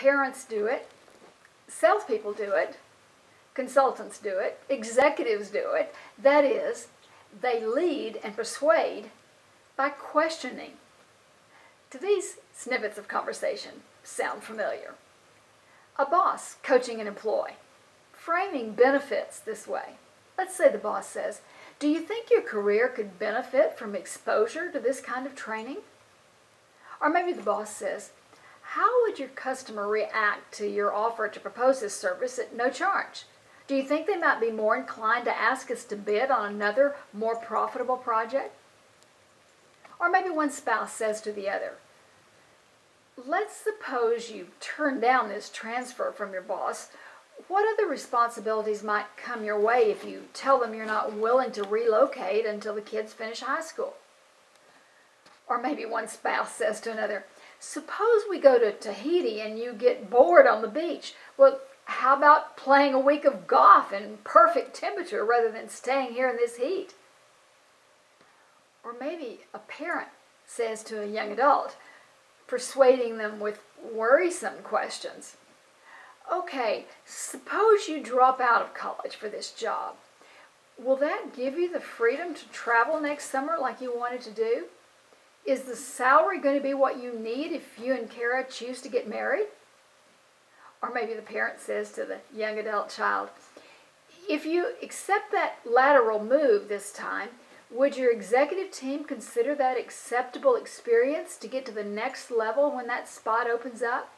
Parents do it, salespeople do it, consultants do it, executives do it. That is, they lead and persuade by questioning. Do these snippets of conversation sound familiar? A boss coaching an employee, framing benefits this way. Let's say the boss says, "Do you think your career could benefit from exposure to this kind of training?" Or maybe the boss says, "How would your customer react to your offer to propose this service at no charge? Do you think they might be more inclined to ask us to bid on another, more profitable project?" Or maybe one spouse says to the other, "Let's suppose you turn down this transfer from your boss. What other responsibilities might come your way if you tell them you're not willing to relocate until the kids finish high school?" Or maybe one spouse says to another, "Suppose we go to Tahiti and you get bored on the beach. Well, how about playing a week of golf in perfect temperature rather than staying here in this heat?" Or maybe a parent says to a young adult, persuading them with worrisome questions, "Okay, suppose you drop out of college for this job. Will that give you the freedom to travel next summer like you wanted to do? Is the salary going to be what you need if you and Kara choose to get married?" Or maybe the parent says to the young adult child, "If you accept that lateral move this time, would your executive team consider that acceptable experience to get to the next level when that spot opens up?"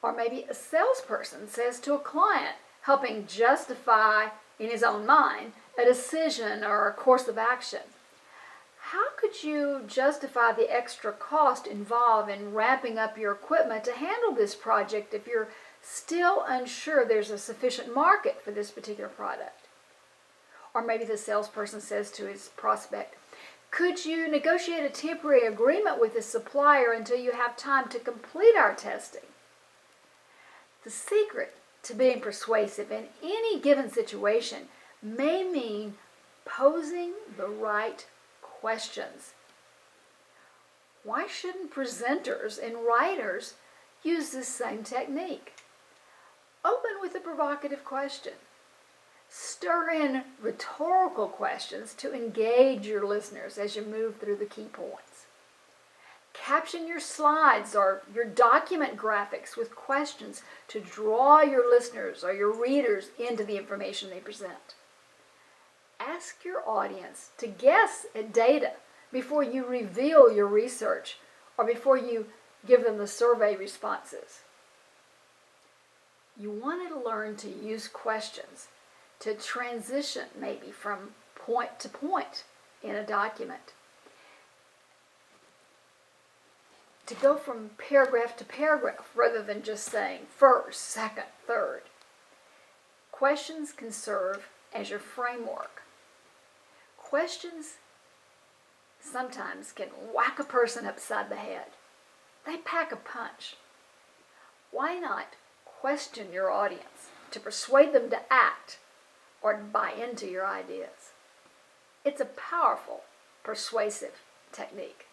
Or maybe a salesperson says to a client, helping justify in his own mind a decision or a course of action, "How could you justify the extra cost involved in ramping up your equipment to handle this project if you're still unsure there's a sufficient market for this particular product?" Or maybe the salesperson says to his prospect, "Could you negotiate a temporary agreement with the supplier until you have time to complete our testing?" The secret to being persuasive in any given situation may mean posing the right questions. Why shouldn't presenters and writers use this same technique? Open with a provocative question. Stir in rhetorical questions to engage your listeners as you move through the key points. Caption your slides or your document graphics with questions to draw your listeners or your readers into the information they present. Ask your audience to guess at data before you reveal your research or before you give them the survey responses. You want to learn to use questions to transition maybe from point to point in a document, to go from paragraph to paragraph rather than just saying first, second, third. Questions can serve as your framework. Questions sometimes can whack a person upside the head. They pack a punch. Why not question your audience to persuade them to act or buy into your ideas? It's a powerful, persuasive technique.